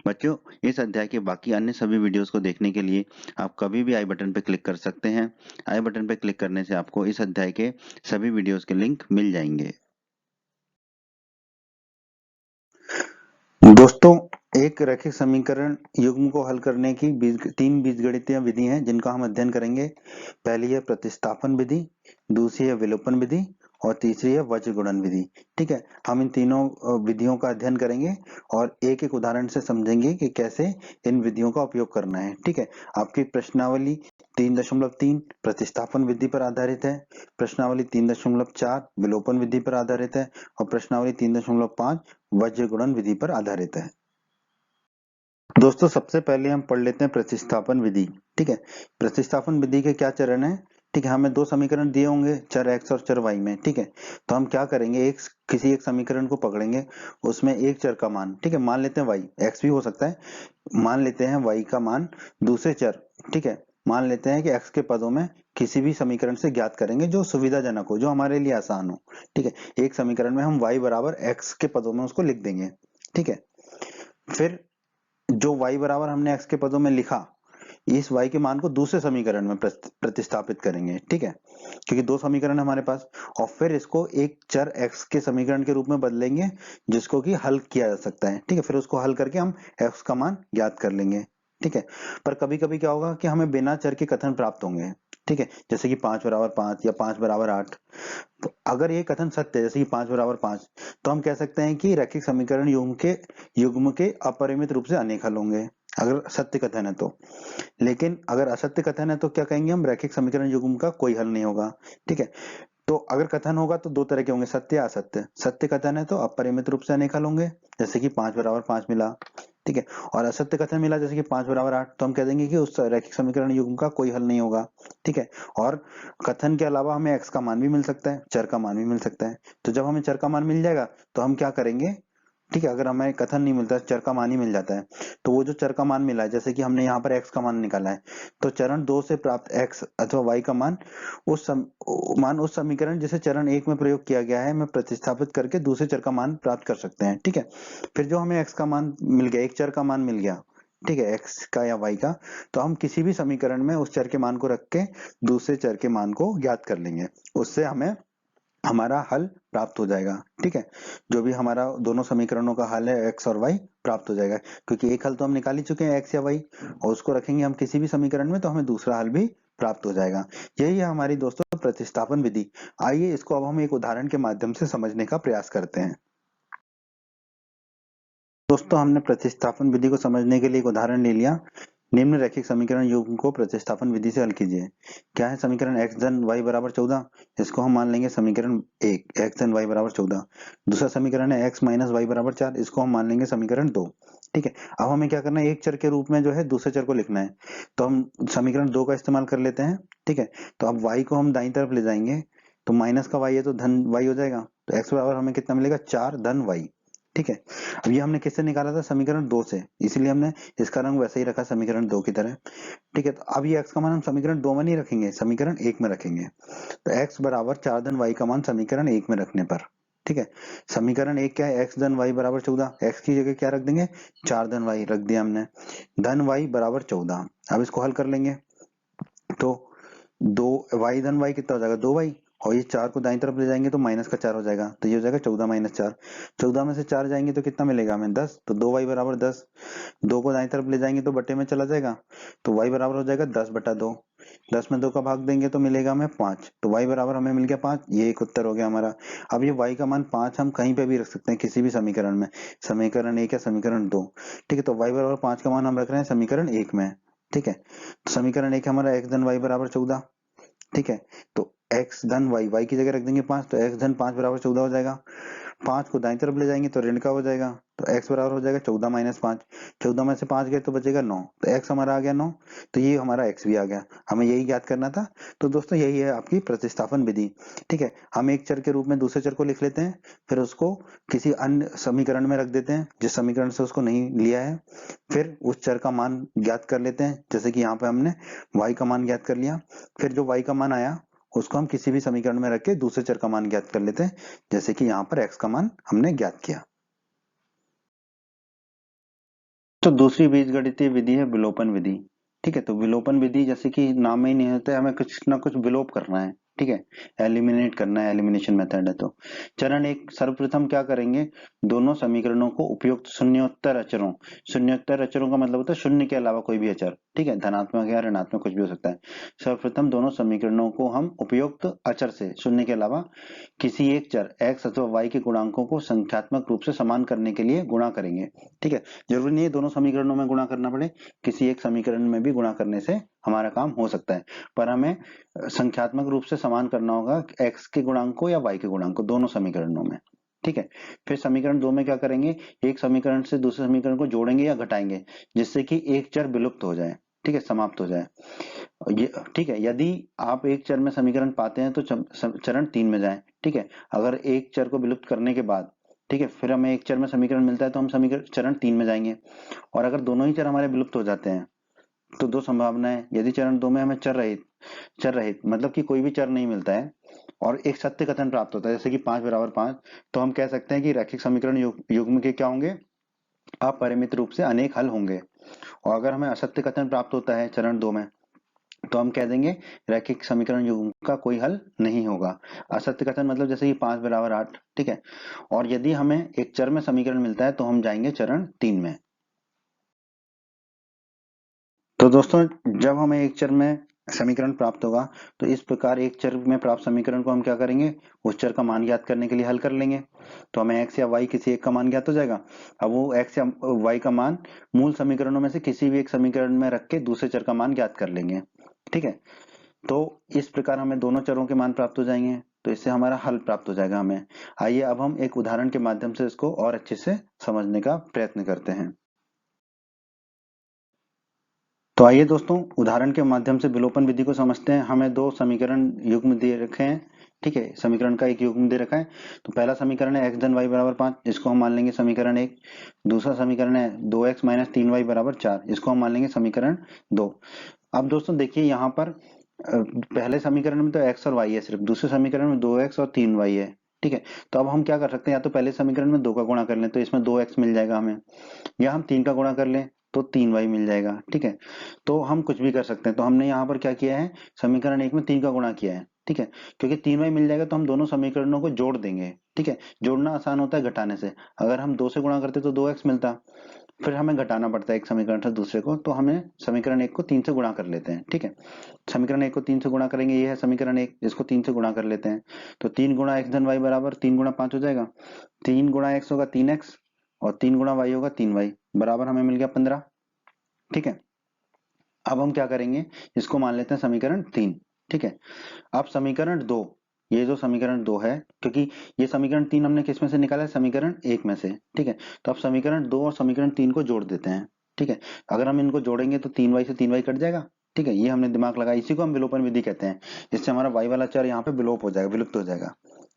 S1: बच्चों, इस अध्याय के बाकी अन्य सभी वीडियोस को देखने के लिए आप कभी भी आई बटन पर क्लिक कर सकते हैं। आई बटन पर क्लिक करने से आपको इस अध्याय के सभी वीडियोस के लिंक मिल जाएंगे। दोस्तों, एक रैखिक समीकरण युग्म को हल करने की तीन बीजगणितीय विधि हैं जिनका हम अध्ययन करेंगे। पहली है प्रतिस्थापन विधि, दूसरी है विलोपन विधि और तीसरी है वज्र गुणन विधि, ठीक है। हम इन तीनों विधियों का अध्ययन करेंगे और एक एक उदाहरण से समझेंगे कि कैसे इन विधियों का उपयोग करना है, ठीक है। आपकी प्रश्नावली 3.3 प्रतिस्थापन विधि पर आधारित है, प्रश्नावली 3.4 विलोपन विधि पर आधारित है और प्रश्नावली 3.5 वज्र गुणन विधि पर आधारित है। दोस्तों, सबसे पहले हम पढ़ लेते हैं प्रतिस्थापन विधि, ठीक है। प्रतिस्थापन विधि के क्या चरण है, ठीक है। हमें दो समीकरण दिए होंगे चर x और चर y में, ठीक है। तो हम क्या करेंगे, किसी एक समीकरण को पकड़ेंगे, उसमें एक चर का मान, ठीक है, मान लेते हैं y, x भी हो सकता है, मान लेते हैं y का मान दूसरे चर, ठीक है, मान लेते हैं कि x के पदों में किसी भी समीकरण से ज्ञात करेंगे जो सुविधाजनक हो, जो हमारे लिए आसान हो, ठीक है। एक समीकरण में हम y बराबर x के पदों में उसको लिख देंगे, ठीक है। फिर जो y बराबर हमने x के पदों में लिखा, इस y के मान को दूसरे समीकरण में प्रतिस्थापित करेंगे, ठीक है, क्योंकि दो समीकरण हमारे पास, और फिर इसको एक चर x के समीकरण के रूप में बदलेंगे जिसको कि हल किया जा सकता है, ठीक है। फिर उसको हल करके हम x का मान ज्ञात कर लेंगे, ठीक है। पर कभी कभी क्या होगा कि हमें बिना चर के कथन प्राप्त होंगे, ठीक है, जैसे कि 5 बराबर 5 या 5 बराबर 8। तो अगर ये कथन सत्य है, जैसे कि 5 बराबर 5, तो हम कह सकते हैं कि रैखिक समीकरण युग्म के अपरिमित रूप से अनेक हल होंगे, अगर सत्य कथन है तो। लेकिन अगर असत्य कथन है तो क्या कहेंगे हम, रैखिक समीकरण युग्म का कोई हल नहीं होगा, ठीक है। तो अगर कथन होगा तो दो तरह के होंगे, सत्य या असत्य। सत्य कथन है तो अपरिमित रूप से अनेक हल होंगे, जैसे कि 5 बराबर 5 मिला, ठीक है। और असत्य कथन मिला जैसे कि 5 बराबर 8, तो हम कह देंगे कि उस रैखिक समीकरण युग्म का कोई हल नहीं होगा। ठीक है। और कथन के अलावा हमें x का मान भी मिल सकता है, चर का मान भी मिल सकता है। तो जब हमें चर का मान मिल जाएगा तो हम क्या करेंगे, ठीक है, अगर हमें कथन नहीं मिलता, चर का मान ही मिल जाता है, तो वो जो चर का मान मिला है, जैसे कि हमने यहाँ पर x का मान निकाला है, तो चरण 2 से प्राप्त x अथवा y का मान उस समीकरण जिसे चरण 1 में प्रयोग किया गया है में प्रतिस्थापित करके दूसरे चर का मान प्राप्त कर सकते हैं। ठीक है। फिर जो हमें x का मान मिल गया, एक चर का मान मिल गया, ठीक है, x का या y का, तो हम किसी भी समीकरण में उस चर के मान को रख के दूसरे चर के मान को ज्ञात कर लेंगे, उससे हमें हमारा हल प्राप्त हो जाएगा। ठीक है। जो भी हमारा दोनों समीकरणों का हल है x और y प्राप्त हो जाएगा, क्योंकि एक हल तो हम निकाल ही चुके हैं x या y, और उसको रखेंगे हम किसी भी समीकरण में तो हमें दूसरा हल भी प्राप्त हो जाएगा। यही है हमारी दोस्तों प्रतिस्थापन विधि। आइए इसको अब हम एक उदाहरण के माध्यम से समझने का प्रयास करते हैं। दोस्तों हमने प्रतिस्थापन विधि को समझने के लिए एक उदाहरण ले लिया। निम्न रैखिक समीकरण युग्म को प्रतिस्थापन विधि से हल कीजिए। क्या है समीकरण x धन y बराबर 14, इसको हम मान लेंगे समीकरण 1, x धन y बराबर 14। दूसरा समीकरण है x माइनस y बराबर 4, इसको हम मान लेंगे समीकरण 2। ठीक है। अब हमें क्या करना है, एक चर के रूप में जो है दूसरे चर को लिखना है, तो हम समीकरण 2 का इस्तेमाल कर लेते हैं। ठीक है। तो अब y को हम दाईं तरफ ले जाएंगे, तो माइनस का y है तो धन y हो जाएगा, तो x बराबर हमें कितना मिलेगा, 4 धन y। ठीक है। अब ये हमने किससे निकाला था, समीकरण 2 से, इसीलिए हमने इसका रंग वैसे ही रखा समीकरण 2 की तरह। ठीक है। तो अब ये x का मान हम समीकरण 2 में नहीं रखेंगे, समीकरण 1 में रखेंगे। तो x बराबर 4 धन y का मान समीकरण 1 में रखने पर, ठीक है, समीकरण 1 क्या है, x धन y बराबर 14, x की जगह क्या रख देंगे, 4 धन y रख दिया हमने, धन y बराबर 14। अब इसको हल कर लेंगे, तो 2 y धन y कितना हो जाएगा, 2y, और ये 4 को दाईं तरफ ले जाएंगे तो माइनस का 4 हो जाएगा, तो ये हो जाएगा 14 माइनस 4। 14 में से 4 जाएंगे तो कितना मिलेगा हमें, 10, तो 2y बराबर 10। 2 को दाईं तरफ ले जाएंगे तो बटे में चला जाएगा, तो y बराबर हो जाएगा 10 बटा 2। 10 में 2 का भाग देंगे तो मिलेगा हमें 5, तो y बराबर हमें मिल गया 5। ये एक उत्तर हो गया हमारा। अब ये y का मान 5 हम कहीं पे भी रख सकते हैं, किसी भी समीकरण में, समीकरण 1 या समीकरण 2। ठीक है। तो y बराबर 5 का मान हम रख रहे हैं समीकरण 1 में। ठीक है। तो समीकरण 1 हमारा x धन y बराबर 14। ठीक है। तो x धन y की जगह रख देंगे 5, तो x धन 5 बराबर 14 हो जाएगा। 5 को दाईं तरफ ले जाएंगे तो ऋण का हो जाएगा, तो x बराबर हो जाएगा 14 माइनस 5। 14 में से 5 गए तो बचेगा 9, तो x हमारा आ गया 9, तो ये हमारा x भी आ गया। हमें यही ज्ञात करना था। तो दोस्तों यही है आपकी प्रतिस्थापन विधि। ठीक है। हम एक चर के रूप में दूसरे चर को लिख लेते हैं, फिर उसको किसी अन्य समीकरण में रख देते हैं जिस समीकरण से उसको नहीं लिया है, फिर उस चर का मान ज्ञात कर लेते हैं, जैसे कि यहाँ पे हमने y का मान ज्ञात कर लिया। फिर जो y का मान आया उसको हम किसी भी समीकरण में रख के दूसरे चर का मान ज्ञात कर लेते हैं, जैसे कि यहाँ पर x का मान हमने ज्ञात किया। तो दूसरी बीजगणितीय विधि है विलोपन विधि। ठीक है। तो विलोपन विधि जैसे कि नाम में ही नहीं होता है, हमें कुछ ना कुछ विलोप करना है। ठीक है। एलिमिनेट करना है, एलिमिनेशन मेथड है। तो चरण एक, सर्वप्रथम क्या करेंगे, दोनों समीकरणों को उपयुक्त शून्योत्तर अचरों, शून्योत्तर अचरों का मतलब होता है शून्य के अलावा कोई भी अचर, ठीक है, धनात्मक या ऋणात्मक कुछ भी हो सकता है। सर्वप्रथम दोनों समीकरणों को हम उपयुक्त अचर से, शून्य के अलावा किसी एक चर x अथवा y के गुणांकों को संख्यात्मक रूप से समान करने के लिए गुणा करेंगे। ठीक है। जरूरी नहीं है दोनों समीकरणों में गुणा करना पड़े, किसी एक समीकरण में भी गुणा करने से हमारा काम हो सकता है, पर हमें संख्यात्मक रूप से समान करना होगा x के गुणांक को या y के गुणांक को, दोनों समीकरणों में। ठीक है। फिर समीकरण 2 में क्या करेंगे, एक समीकरण से दूसरे समीकरण को जोड़ेंगे या घटाएंगे जिससे कि एक चर विलुप्त हो जाए, ठीक है, समाप्त हो जाए। ये ठीक है। यदि आप एक चर में समीकरण पाते हैं तो चरण 3 में जाएं। ठीक है। अगर एक चर को विलुप्त करने के बाद, ठीक है, फिर हमें एक चर में समीकरण मिलता है तो हम समीकरण चरण 3 में जाएंगे। और अगर दोनों ही चर हमारे विलुप्त हो जाते हैं तो दो संभावनाएं, यदि चरण 2 में हमें चर रहित मतलब कि कोई भी चर नहीं मिलता है और एक सत्य कथन प्राप्त होता है जैसे कि 5 बराबर 5, तो हम कह सकते हैं कि रैखिक समीकरण युग्म के क्या होंगे, अपरिमित रूप से अनेक हल होंगे। और अगर हमें असत्य कथन प्राप्त होता है चरण 2 में, तो हम कह देंगे रैखिक समीकरण युग्म का कोई हल नहीं होगा। असत्य कथन मतलब जैसे कि 5 बराबर 8, ठीक है। और यदि हमें एक चर में समीकरण मिलता है तो हम जाएंगे चरण 3 में। तो दोस्तों जब हमें एक चर में समीकरण प्राप्त होगा तो इस प्रकार एक चर में प्राप्त समीकरण को हम क्या करेंगे, उस चर का मान ज्ञात करने के लिए हल कर लेंगे। तो हमें x या y किसी एक का मान ज्ञात हो जाएगा। अब वो x या y का मान मूल समीकरणों में से किसी भी एक समीकरण में रख के दूसरे चर का मान ज्ञात कर लेंगे। ठीक है। तो इस प्रकार हमें दोनों चरों के मान प्राप्त हो जाएंगे, तो इससे हमारा हल प्राप्त हो जाएगा हमें। आइए अब हम एक उदाहरण के माध्यम से इसको और अच्छे से समझने का प्रयत्न करते हैं। तो आइए दोस्तों उदाहरण के माध्यम से विलोपन विधि को समझते हैं। हमें दो समीकरण युग्म दे रखे हैं, ठीक है, समीकरण का एक युग्म दे रखा है। तो पहला समीकरण है x धन y बराबर 5, इसको हम मान लेंगे समीकरण 1। दूसरा समीकरण है 2x माइनस 3y बराबर 4, इसको हम मान लेंगे समीकरण 2। अब दोस्तों देखिए यहाँ पर पहले समीकरण में तो x और y है सिर्फ, दूसरे समीकरण में 2x और 3y है, ठीक है। तो अब हम क्या कर सकते हैं, या तो पहले समीकरण में 2 का गुणा कर लें तो इसमें 2x मिल जाएगा हमें, या हम 3 का गुणा कर लें तो 3y मिल जाएगा, ठीक है। तो हम कुछ भी कर सकते हैं। तो हमने यहाँ पर क्या किया है, समीकरण 1 में 3 का गुणा किया है, ठीक है। क्योंकि 3y मिल जाएगा तो हम दोनों समीकरणों को जोड़ देंगे, ठीक है। जोड़ना आसान होता है घटाने से। अगर हम 2 से गुणा करते तो 2x मिलता, फिर हमें घटाना पड़ता है एक समीकरण से दूसरे को, तो हमें समीकरण 1 को 3 से गुणा कर लेते हैं, ठीक है। समीकरण 1 को 3 से गुणा करेंगे, ये है समीकरण 1, इसको 3 से गुणा कर लेते हैं। तो 3 गुणा x धन y बराबर 3 गुणा 5 हो जाएगा। 3 गुणा x होगा 3x और 3 गुणा y होगा 3y, बराबर हमें मिल गया 15, ठीक है। अब हम क्या करेंगे, इसको मान लेते हैं समीकरण 3, ठीक है। अब समीकरण 2, ये जो समीकरण 2 है, क्योंकि ये समीकरण 3 हमने किस में से निकाला है, समीकरण 1 में से, ठीक है। तो अब समीकरण 2 और समीकरण 3 को जोड़ देते हैं, ठीक है। अगर हम इनको जोड़ेंगे तो 3y से 3y कट जाएगा, ठीक है। ये हमने दिमाग लगाया, इसी को हम विलोपन विधि कहते हैं। इससे हमारा y वाला चर यहाँ पे विलोप हो जाएगा, विलुप्त हो जाएगा,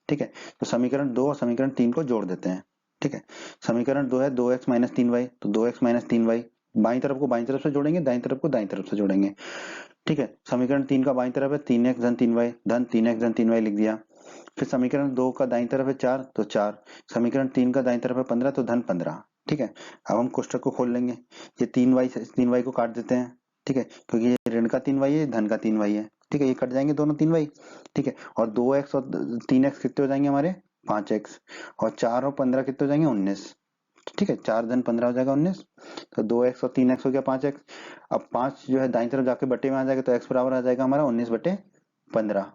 S1: ठीक है। तो समीकरण 2 और समीकरण 3 को जोड़ देते हैं, ठीक है। समीकरण 2 है 2x माइनस 3y, तो 2x माइनस 3y बाईं तरफ को बाईं तरफ से जोड़ेंगे, दाईं तरफ को दाईं तरफ से जोड़ेंगे, ठीक है। समीकरण 3 का बाईं तरफ है 3x धन 3y, धन 3x धन 3y लिख दिया। फिर समीकरण 2 का दाईं तरफ है 4, तो 4। समीकरण 3 का दाईं तरफ है 15, तो धन 15, ठीक है। अब हम कोष्टक को खोल लेंगे, ये 3y से 3y को काट देते हैं, ठीक है, क्योंकि ये ऋण का 3y है, धन का 3y है, ठीक है। ये कट जाएंगे दोनों 3y, ठीक है। और 2x और 3x कितने हो जाएंगे हमारे, 5x। और 4 और 15 कितने हो जाएंगे, 19, ठीक है। 4 धन 15 हो जाएगा 19। तो 2x और 3x हो गया 5x। अब 5 जो है दाईं तरफ जाके बटे में आ जाएगा, तो x बराबर आ जाएगा हमारा 19 बटे 15,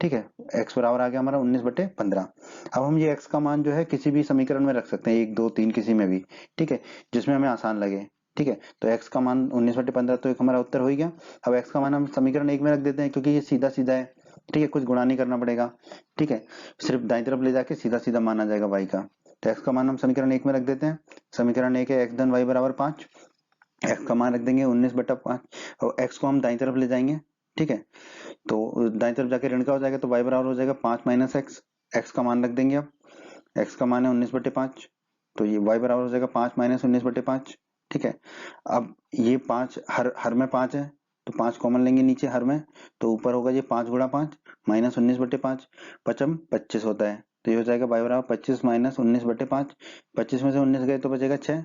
S1: ठीक है। x बराबर आ गया हमारा 19 बटे 15। अब हम ये x का मान जो है किसी भी समीकरण में रख सकते हैं, 1 2 3 किसी में भी, ठीक है, जिसमें हमें आसान लगे, ठीक है। तो x का मान 19 बटे 15, तो एक हमारा उत्तर हो ही गया। अब x का मान हम समीकरण 1 में रख देते हैं, क्योंकि ये सीधा सीधा है, ठीक है, कुछ गुणा नहीं करना पड़ेगा, ठीक है। सिर्फ दाईं तरफ ले जाके सीधा सीधा मान आ जाएगा y का। तो x का मान हम समीकरण 1 में रख देते हैं। समीकरण 1 है x धन y बराबर 5, x का मान रख देंगे 19 बटा 5, और x को हम दाईं तरफ ले जाएंगे, ठीक है। तो दाईं तरफ जाके ऋण का हो जाएगा, तो y बराबर हो जाएगा 5 माइनस एक्स, x का मान रख देंगे। अब x का मान है 19 बटे 5, तो ये y बराबर हो जाएगा 5 माइनस 19 बटे 5, ठीक है। अब ये 5 हर में 5 है, तो 5 कॉमन लेंगे नीचे हर में, तो ऊपर होगा ये 5 गुणा 5 माइनस 19 बटे 5, 5 25 होता है, तो ये हो जाएगा y बराबर 25 माइनस 19 बटे 5, 25 में से 19 गए तो बचेगा 6,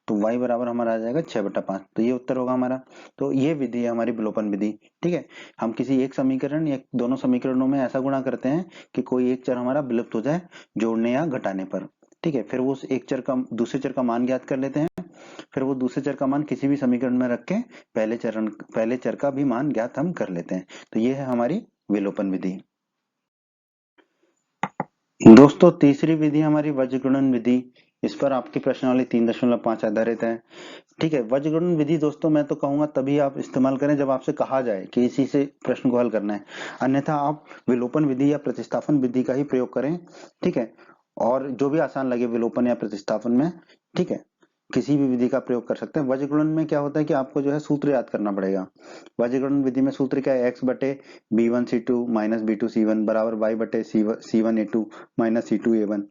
S1: तो y बराबर हमारा आ जाएगा 6 बटा 5, तो ये उत्तर होगा हमारा। तो ये विधि है हमारी विलोपन विधि, ठीक है। हम किसी एक समीकरण या दोनों समीकरणों में ऐसा गुणा करते हैं कि कोई एक चर हमारा विलुप्त हो जाए जोड़ने या घटाने पर, ठीक है। फिर वो उस एक चर का दूसरे चर का मान ज्ञात कर लेते हैं, फिर वो दूसरे चर का मान किसी भी समीकरण में रख के पहले चर का भी मान ज्ञात हम कर लेते हैं। तो ये है हमारी विलोपन विधि। दोस्तों तीसरी विधि हमारी वज्रगुणन विधि, इस पर आपकी प्रश्नावली 3.5 आधारित है, ठीक है। वज्रगुणन विधि दोस्तों मैं तो कहूंगा तभी आप इस्तेमाल करें जब आपसे कहा जाए कि इसी से प्रश्न को हल करना है, अन्यथा आप विलोपन विधि या प्रतिस्थापन विधि का ही प्रयोग करें, ठीक है। और जो भी आसान लगे विलोपन या प्रतिस्थापन में, ठीक है, किसी भी विधि का प्रयोग कर सकते हैं। वज्रगुणन में क्या होता है कि आपको जो है सूत्र याद करना पड़ेगा। वज्रगुणन विधि में सूत्र क्या है, x बटे b1c2 माइनस b2c1 बराबर y बटे c1a2 माइनस c2a1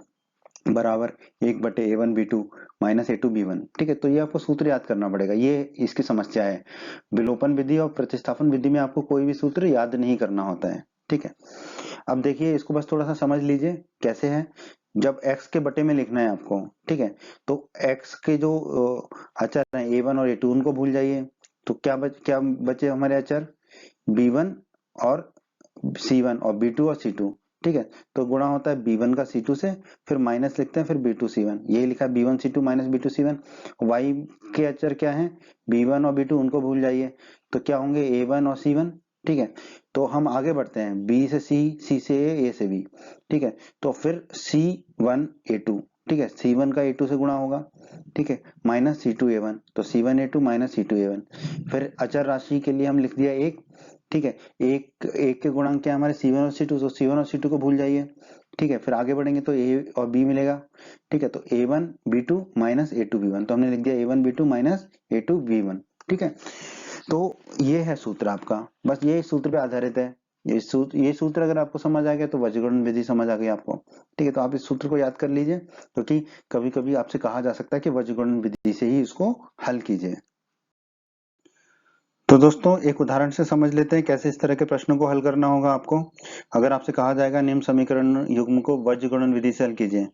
S1: बराबर 1 बटे a1b2 माइनस a2b1, ठीक है। तो ये आपको सूत्र याद करना पड़ेगा, ये इसकी समस्या है। विलोपन विधि और प्रतिस्थापन विधि में आपको कोई भी सूत्र याद नहीं करना होता है, ठीक है। अब देखिए इसको बस थोड़ा सा समझ लीजिए कैसे है। जब x के बटे में लिखना है आपको, ठीक है, तो x के जो अचर हैं a1 और a2 उनको भूल जाइए। तो क्या बचे हमारे अचर, b1 और c1 और b2 और c2, ठीक है। तो गुणा होता है b1 का c2 से, फिर माइनस लिखते हैं, फिर b2 c1, यही लिखा है b1 c2 minus b2 c1। y के अचर क्या है, b1 और b2 उनको भूल जाइए, तो क्या होंगे a1 और c1, ठीक है। तो हम आगे बढ़ते हैं, b से c, c से a से b, ठीक है। तो फिर c1 a2, ठीक है, c1 का a2 से गुणा होगा, ठीक है, माइनस c2 a1, तो c1 a2 minus c2 a1। फिर अचर राशि के लिए हम लिख दिया एक, ठीक है, एक एक के गुणांक क्या है हमारे c1 और c2, तो c1 और c2 को भूल जाइए, ठीक है। फिर आगे बढ़ेंगे तो a और b मिलेगा, ठीक है। तो a1 b2 minus a2 b1, तो हमने लिख दिया a1 b2 minus a2 b1, ठीक है। तो ये है सूत्र आपका, बस ये सूत्र पे आधारित है। ये सूत्र अगर आपको समझ आ गया तो वज्रगुणन विधि समझ आ गई आपको। ठीक है, तो आप इस सूत्र को याद कर लीजिए, क्योंकि कभी कभी आपसे कहा जा सकता है कि वज्रगुणन विधि से ही इसको हल कीजिए। तो दोस्तों एक उदाहरण से समझ लेते हैं कैसे इस तरह के प्रश्नों को हल करना होगा आपको। अगर आपसे कहा जाएगा निम्न समीकरण युग्म को वज्रगुणन विधि से हल कीजिए,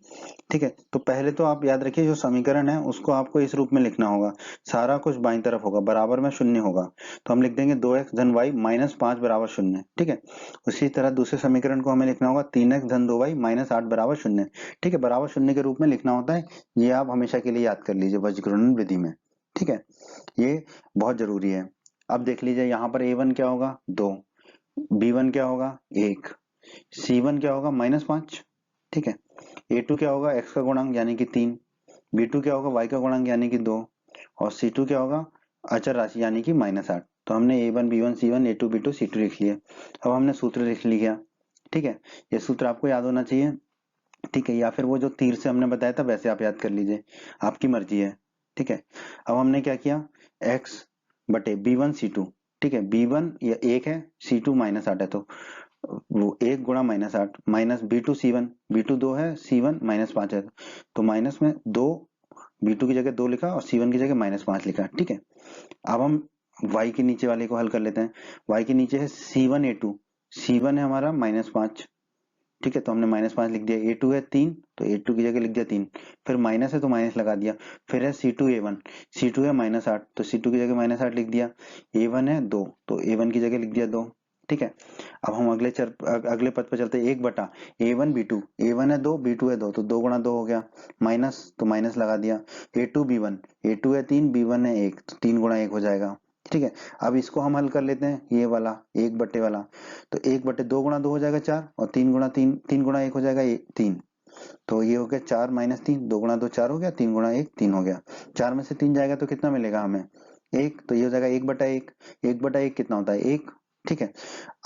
S1: ठीक है, तो पहले तो आप याद रखिए जो समीकरण है उसको आपको इस रूप में लिखना होगा, सारा कुछ बाईं तरफ होगा, बराबर में शून्य होगा, तो हम लिख देंगे 2x धन y माइनस 5 बराबर शून्य। ठीक है, उसी तरह दूसरे समीकरण को हमें लिखना होगा 3x धन 2y माइनस 8 बराबर शून्य। ठीक है, बराबर शून्य के रूप में लिखना होता है, ये आप हमेशा के लिए याद कर लीजिए वज्रगुणन विधि में। ठीक है, ये बहुत जरूरी है। अब देख लीजिए यहाँ पर a1 क्या होगा 2, b1 क्या होगा 1, c1 क्या होगा -5। ठीक है, a2 क्या होगा x का गुणांक यानी कि 3, b2 क्या होगा y का गुणांक यानी कि 2, और c2 क्या होगा अचर राशि यानी कि -8। तो हमने a1 b1 c1 a2 b2 c2 लिख लिए। अब हमने सूत्र लिख लिया। ठीक है, ये सूत्र आपको याद होना चाहिए। ठीक है, या फिर वो जो तीर से हमने बताया था वैसे आप याद कर लीजिए, आपकी मर्जी है। ठीक है, अब हमने क्या किया, x बटे b1 c2। ठीक है, b1 ये 1 है, c2 -8 है, तो वो 1 गुणा -8 माइनस b2 c1, b2 2 है, c1 -5 है, तो माइनस में 2, b2 की जगह 2 लिखा और c1 की जगह -5 लिखा। ठीक है, अब हम y के नीचे वाले को हल कर लेते हैं। y के नीचे है c1 a2, c1 है हमारा -5। ठीक है, तो हमने -5 लिख दिया। a2 है 3, तो a2 की जगह लिख दिया 3, फिर माइनस है तो माइनस लगा दिया, फिर है c2 a1, c2 है -8, तो c2 की जगह -8 लिख दिया। a1 है 2, तो a1 की जगह लिख दिया 2। ठीक है, अब हम अगले पद पर चलते हैं, 1 बटा a1 b2, a1 है 2 b2 है 2, तो 2 गुणा 2 हो गया, माइनस तो माइनस लगा दिया। a2 b1, a2 है 3 b1 है 1, तो 3 गुणा 1 हो जाएगा। ठीक है, अब इसको हम हल कर लेते हैं, ये वाला 1 बटे वाला, तो 1 बटे 2 गुणा 2 हो जाएगा 4, और 3 गुणा 3, 3 गुणा 1 हो जाएगा 3, तो ये हो गया 4 माइनस 3, 2 गुणा 2 4 हो गया, 3 गुणा 1 3 हो गया। 4 में से 3 जाएगा तो कितना मिलेगा हमें 1, तो ये हो जाएगा 1 बटा 1, 1 बटा 1 कितना होता है 1। ठीक है,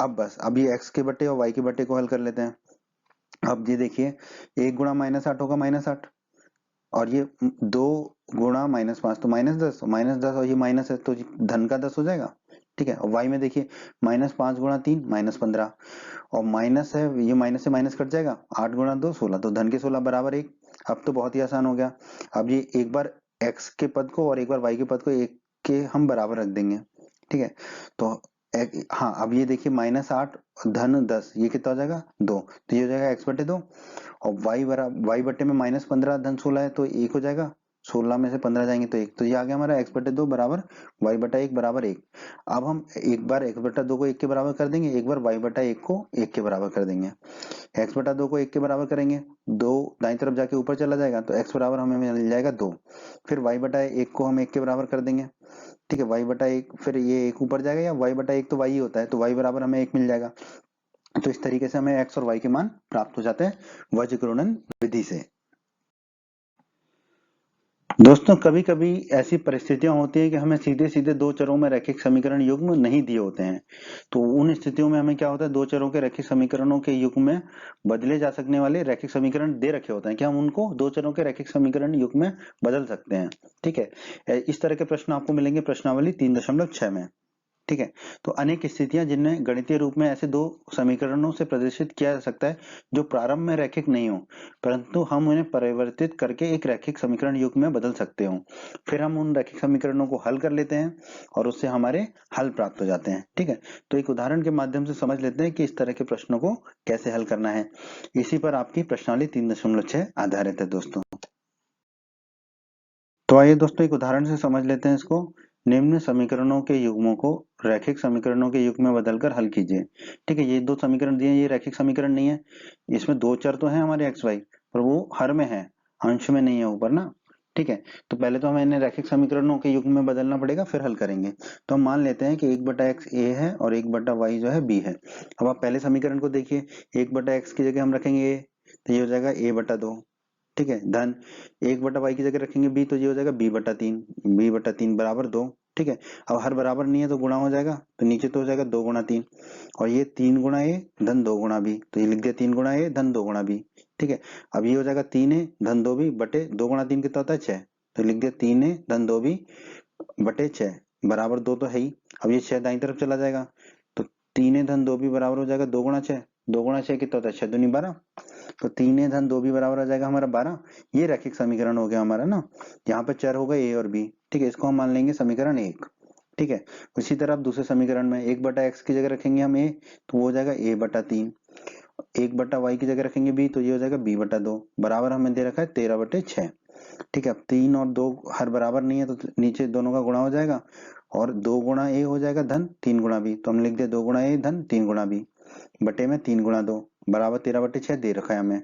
S1: अब बस अब ये x के बटे और y के बटे को हल कर लेते हैं। अब ये देखिए 1 गुणा -8 होगा -8, और ये 2 गुणा -5 तो -10, -10 और ये माइनस है तो धन का 10 हो जाएगा। ठीक है, और y में देखिए -5 गुणा 3 -15, और माइनस है, ये माइनस से माइनस कट जाएगा, 8 गुणा 2 16, तो धन के 16 बराबर 1। अब तो बहुत ही आसान हो गया। अब ये एक बार x के पद को और एक बार y के पद को एक के हम बराबर रख देंगे। ठीक है, तो हाँ, अब ये देखिए -8 धन 10, ये कितना हो जाएगा 2, तो ये हो जाएगा x बटे 2, और y बटे में -15 धन 16 है, तो 1 हो जाएगा, 16 में से 15 जाएंगे तो 1, तो ये आ गया हमारा x बटे 2 बराबर y बटा 1 बराबर 1। अब हम एक बार x बटा 2 को 1 के बराबर कर देंगे, एक बार y बटा 1 को 1 के बराबर कर देंगे। x बटा 2 को 1 के बराबर करेंगे, 2 दाईं तरफ जाके ऊपर चला जाएगा, तो x बराबर हमें मिल जाएगा 2। फिर y बटा 1 को हम 1 के बराबर कर देंगे। ठीक है, y बटा 1, फिर ये 1 ऊपर जाएगा, या y बटा 1 तो y ही होता है, तो y बराबर हमें 1 मिल जाएगा। तो इस तरीके से हमें x और y के मान प्राप्त हो जाते हैं वज्रगुणन विधि से। दोस्तों कभी कभी ऐसी परिस्थितियां होती है कि हमें सीधे सीधे दो चरों में रैखिक समीकरण युग्म नहीं दिए होते हैं, तो उन स्थितियों में हमें क्या होता है, दो चरों के रैखिक समीकरणों के युग्म में बदले जा सकने वाले रैखिक समीकरण दे रखे होते हैं कि हम उनको दो चरों के रैखिक समीकरण युग्म में बदल सकते हैं। ठीक है, इस तरह के प्रश्न आपको मिलेंगे प्रश्नावली 3.6 में। ठीक है, तो अनेक स्थितियां जिन्हें गणितीय रूप में ऐसे दो समीकरणों से प्रदर्शित किया जा सकता है जो प्रारंभ में रैखिक नहीं हो, परंतु हम उन्हें परिवर्तित करके एक रैखिक समीकरण युग्म में बदल सकते हो। फिर हम उन रैखिक समीकरणों को हल कर लेते हैं और उससे हमारे हल प्राप्त हो जाते हैं। ठीक है, तो एक उदाहरण के माध्यम से समझ लेते हैं कि इस तरह के प्रश्नों को कैसे हल करना है। इसी पर आपकी प्रश्नावली 3.6 आधारित है दोस्तों। तो आइए दोस्तों एक उदाहरण से समझ लेते हैं इसको। निम्न समीकरणों के युग्मों को रैखिक समीकरणों के युग्म में बदलकर हल कीजिए। ठीक है, ये दो समीकरण दिए हैं, ये रैखिक समीकरण नहीं है, इसमें दो चर तो हैं हमारे एक्स वाई, पर वो हर में है, अंश में नहीं है ऊपर ना। ठीक है, तो पहले तो हमें इन्हें रैखिक समीकरणों के युग्म में बदलना पड़ेगा, फिर हल करेंगे। तो हम मान लेते हैं कि 1/x ए है और 1/y जो है बी है। अब आप पहले समीकरण को देखिए, 1/x की जगह हम रखेंगे ए, तो ये हो जाएगा a/2। ठीक है, धन 1/y की जगह रखेंगे b, तो ये हो जाएगा b/3, b/3 बराबर 2। ठीक है, अब हर बराबर नहीं है तो गुणा हो जाएगा, तो नीचे तो हो जाएगा 2 गुणा 3, और ये 3 गुणा a धन 2 गुणा b, तो ये लिख दिया 3 गुणा a धन 2 गुणा b। ठीक है, अब ये हो जाएगा 3a धन 2b बटे 2 गुणा 3 कितना होता है 6, तो लिख दिया 3a धन 2b बटे 6, बराबर 2 तो है ही। अब ये 6 दाईं तरफ चला जाएगा तो 3 धन 2 भी बराबर हो जाएगा 2 गुणा 6। 2 गुणा 6 कितना होता है? 6 दूनी 12। तो 3 धन 2 भी बराबर हो जाएगा हमारा 12। ये रैखिक समीकरण हो गया हमारा ना। यहाँ पे चर होगा ए और बी, ठीक है, इसको हम मान लेंगे समीकरण 1। ठीक है, उसी तरह आप दूसरे समीकरण में 1/x की जगह रखेंगे हम a, तो वो हो जाएगा a/3। 1/y की जगह रखेंगे b, तो ये हो जाएगा b/2। बराबर हमें दे रखा है 13/6। ठीक है, अब 3 और 2 हर बराबर नहीं है तो नीचे दोनों का गुणा हो जाएगा और 2 गुणा a हो जाएगा धन 3 गुणा b, तो हम लिख दे 2 गुणा a धन 3 गुणा b बटे में 3 गुणा 2 बराबर 13/6 दे रखा है हमें।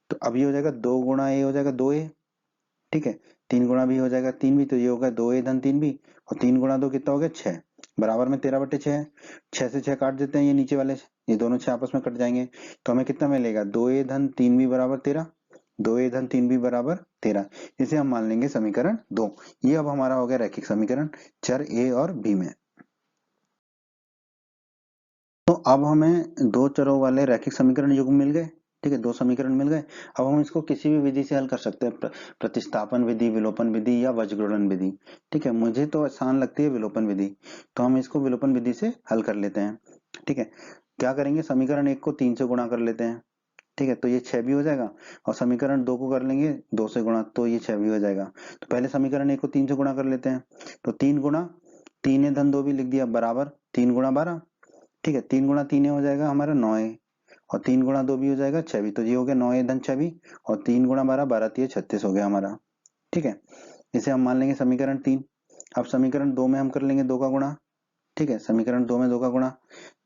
S1: तो अब ये हो जाएगा 2 गुणा a हो जाएगा 2a। ठीक है, 3 गुणा b हो जाएगा 3b, तो ये होगा 2a धन 3b और 3 गुणा 2 कितना हो गया 6 बराबर में 13/6 है। 6 से 6 काट देते हैं ये नीचे वाले, ये दोनों 6 आपस में कट जाएंगे तो हमें कितना मिलेगा 2a धन 3b बराबर 13। 2a धन 3b बराबर 13, इसे हम मान लेंगे समीकरण 2। ये अब हमारा हो गया रैखिक समीकरण चर a और b में। तो अब हमें दो चरों वाले रैखिक समीकरण युग्म मिल गए। ठीक है, दो समीकरण मिल गए। अब हम इसको किसी भी विधि से हल कर सकते हैं, प्रतिस्थापन विधि, विलोपन विधि या वज्रगुणन विधि। ठीक है, मुझे तो आसान लगती है विलोपन विधि, तो हम इसको विलोपन विधि से हल कर लेते हैं। ठीक है, क्या करेंगे, समीकरण 1 को 3 से गुणा कर लेते हैं। ठीक है, तो ये 6 भी हो जाएगा और समीकरण 2 को कर लेंगे 2 से गुणा, तो ये 6 भी हो जाएगा। तो पहले समीकरण 1 को 3 से गुणा कर लेते हैं, तो 3 गुणा 3 धन 2 भी लिख दिया बराबर 3 गुणा 12। ठीक है, 3 गुणा 3 हो जाएगा हमारा 9 और 3 गुणा 2 भी हो जाएगा 6 भी, तो ये हो गया 9 धन 6 भी और 3 गुणा 12 12 3 36 हो गया हमारा। ठीक है, इसे हम मान लेंगे समीकरण 3। अब समीकरण 2 में हम कर लेंगे 2 का गुणा। ठीक है, समीकरण 2 में 2 का गुणा,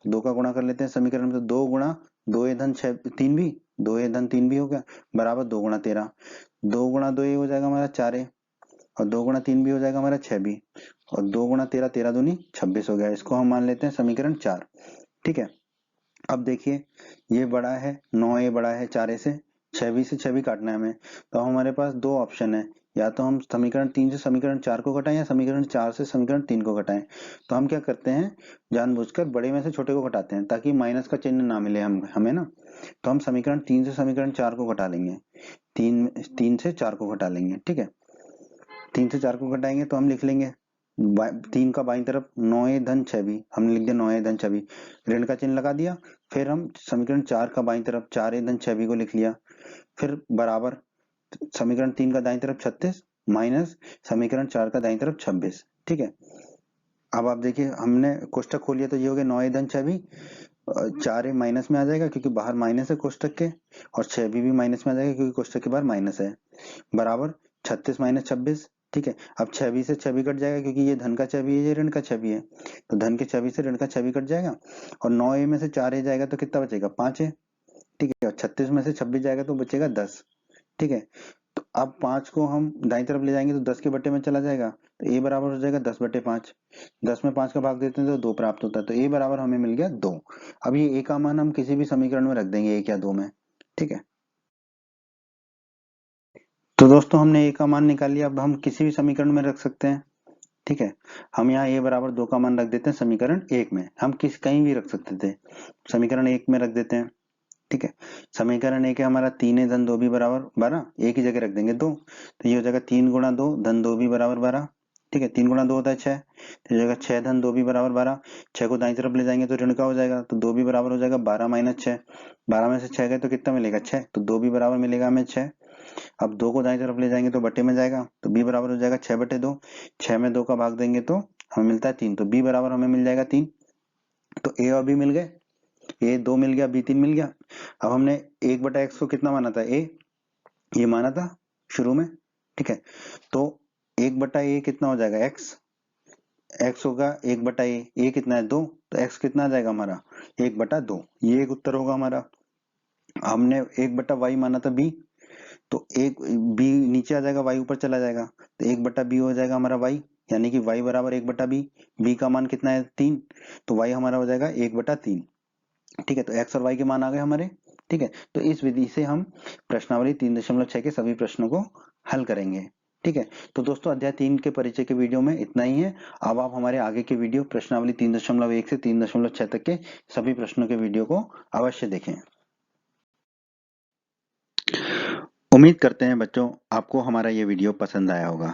S1: 2 का गुणा कर लेते हैं समीकरण में, तो 2 गुणा 2 धन 6 3 भी, 2 धन 3 भी हो गया बराबर 2 गुणा 13। 2 गुणा 2 हो जाएगा हमारा 4 और 2 गुणा 3 भी हो जाएगा हमारा 6 भी और 2 गुणा 13 13 दूनी 26 हो गया। इसको हम मान लेते हैं समीकरण 4। ठीक है, अब देखिए ये बड़ा है 9a बड़ा है 4a से, 6b से 6b काटना है हमें, तो हमारे पास दो ऑप्शन है, या तो हम समीकरण 3 से समीकरण 4 को घटाएं या समीकरण 4 से समीकरण 3 को घटाएं। तो हम क्या करते हैं, जानबूझकर बड़े में से छोटे को घटाते हैं ताकि माइनस का चिन्ह ना मिले हमें ना। तो हम समीकरण 3 से समीकरण 4 को घटा लेंगे, 3 से 4 को घटा लेंगे। ठीक है, 3 से 4 को घटाएंगे तो हम लिख लेंगे 3 का बाईं तरफ 9a धन 6 भी, हमने लिख दिया 9a धन 6 भी, ऋण का चिन्ह लगा दिया। फिर हम समीकरण 4 का बाईं तरफ 4a धन 6 भी को लिख लिया, फिर बराबर समीकरण 3 का दाईं तरफ 36 माइनस समीकरण 4 का दाईं तरफ 26। ठीक है, अब आप देखिए हमने कोष्टक खोलिया तो ये हो गया 9a धन 6 भी, 4a माइनस में आ जाएगा क्योंकि बाहर माइनस है कोष्टक के, और 6 भी माइनस में आ जाएगा क्योंकि कोष्टक के बाहर माइनस है, बराबर 36 माइनस 26। ठीक है, अब 6b से 6b कट जाएगा क्योंकि ये धन का 6b है ये ऋण का 6b है, तो धन के 6b से ऋण का 6b कट जाएगा और 9a में से 4a जाएगा तो कितना बचेगा 5a। ठीक है, और 36 में से 26 जाएगा तो बचेगा 10। ठीक है, तो अब 5 को हम दाईं तरफ ले जाएंगे तो 10 के बट्टे में चला जाएगा, तो a बराबर हो जाएगा 10/5। 10 में 5 का भाग देते हैं तो 2 प्राप्त होता है, तो a बराबर हमें मिल गया 2। अब ये a का मान हम किसी भी समीकरण में रख देंगे 1 या 2 में। ठीक है, तो दोस्तों हमने a का मान निकाल लिया, अब हम किसी भी समीकरण में रख सकते हैं। ठीक है, हम यहाँ a बराबर 2 का मान रख देते हैं समीकरण 1 में, हम कहीं भी रख सकते थे, समीकरण 1 में रख देते हैं। ठीक है, समीकरण 1 है हमारा 3a धन 2b बराबर 12, a की जगह रख देंगे 2, तो ये हो जाएगा 3 गुणा 2 धन 2b बराबर 12। ठीक है, 3 गुणा 2 होता है 6, तो ये हो जाएगा 6 धन 2b बराबर 12। 6 को दाईं तरफ ले जाएंगे तो ऋण का हो जाएगा, तो 2b बराबर हो जाएगा 12 माइनस 6। 12 में से 6 गए तो कितना मिलेगा 6, तो 2b बराबर मिलेगा हमें 6। अब 2 को दाईं तरफ ले जाएंगे तो बटे में जाएगा, तो b बराबर हो जाएगा 6/2। 6 में 2 का भाग देंगे तो हमें मिलता है 3, तो b बराबर हमें मिल जाएगा 3। तो a और b मिल गए, a 2 मिल गया, b 3 मिल गया। अब हमने 1/x को कितना माना था, a ये माना था शुरू में। ठीक है, तो 1/a कितना हो जाएगा x, x होगा 1/a, a कितना है 2, तो x कितना आ जाएगा हमारा 1/2, ये एक उत्तर होगा हमारा। हमने 1/y माना था b, तो एक b नीचे आ जाएगा y ऊपर चला जाएगा, तो 1/b हो जाएगा हमारा y, यानी कि y बराबर 1/b। b का मान कितना है 3, तो y हमारा हो जाएगा 1/3। ठीक है, तो x और y के मान आ गए हमारे। ठीक है, तो इस विधि से हम प्रश्नावली 3.6 के सभी प्रश्नों को हल करेंगे। ठीक है, तो दोस्तों अध्याय 3 के परिचय के वीडियो में इतना ही है। अब आप हमारे आगे के वीडियो प्रश्नावली 3.1 से 3.6 तक के सभी प्रश्नों के वीडियो को अवश्य देखें। उम्मीद करते हैं बच्चों आपको हमारा ये वीडियो पसंद आया होगा।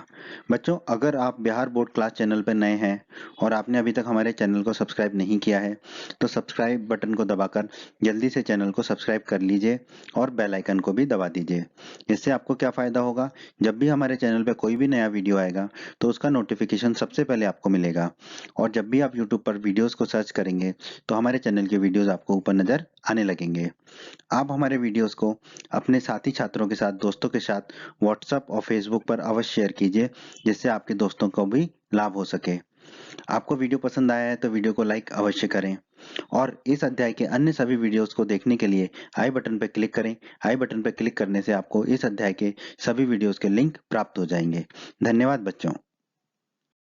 S1: बच्चों अगर आप बिहार बोर्ड क्लास चैनल पर नए हैं और आपने अभी तक हमारे चैनल को सब्सक्राइब नहीं किया है तो सब्सक्राइब बटन को दबाकर जल्दी से चैनल को सब्सक्राइब कर लीजिए और बेल आइकन को भी दबा दीजिए। इससे आपको क्या फ़ायदा होगा, जब भी हमारे चैनल पर कोई भी नया वीडियो आएगा तो उसका नोटिफिकेशन सबसे पहले आपको मिलेगा और जब भी आप यूट्यूब पर वीडियोज़ को सर्च करेंगे तो हमारे चैनल के वीडियोज़ आपको ऊपर नज़र आने लगेंगे। आप हमारे वीडियोस को अपने साथी छात्रों के साथ, दोस्तों के साथ व्हाट्सएप और फेसबुक पर अवश्य शेयर कीजिए जिससे आपके दोस्तों को भी लाभ हो सके। आपको वीडियो पसंद आया है तो वीडियो को लाइक अवश्य करें और इस अध्याय के अन्य सभी वीडियोस को देखने के लिए आई बटन पर क्लिक करें। आई बटन पर क्लिक करने से आपको इस अध्याय के सभी वीडियोस के लिंक प्राप्त हो जाएंगे। धन्यवाद बच्चों।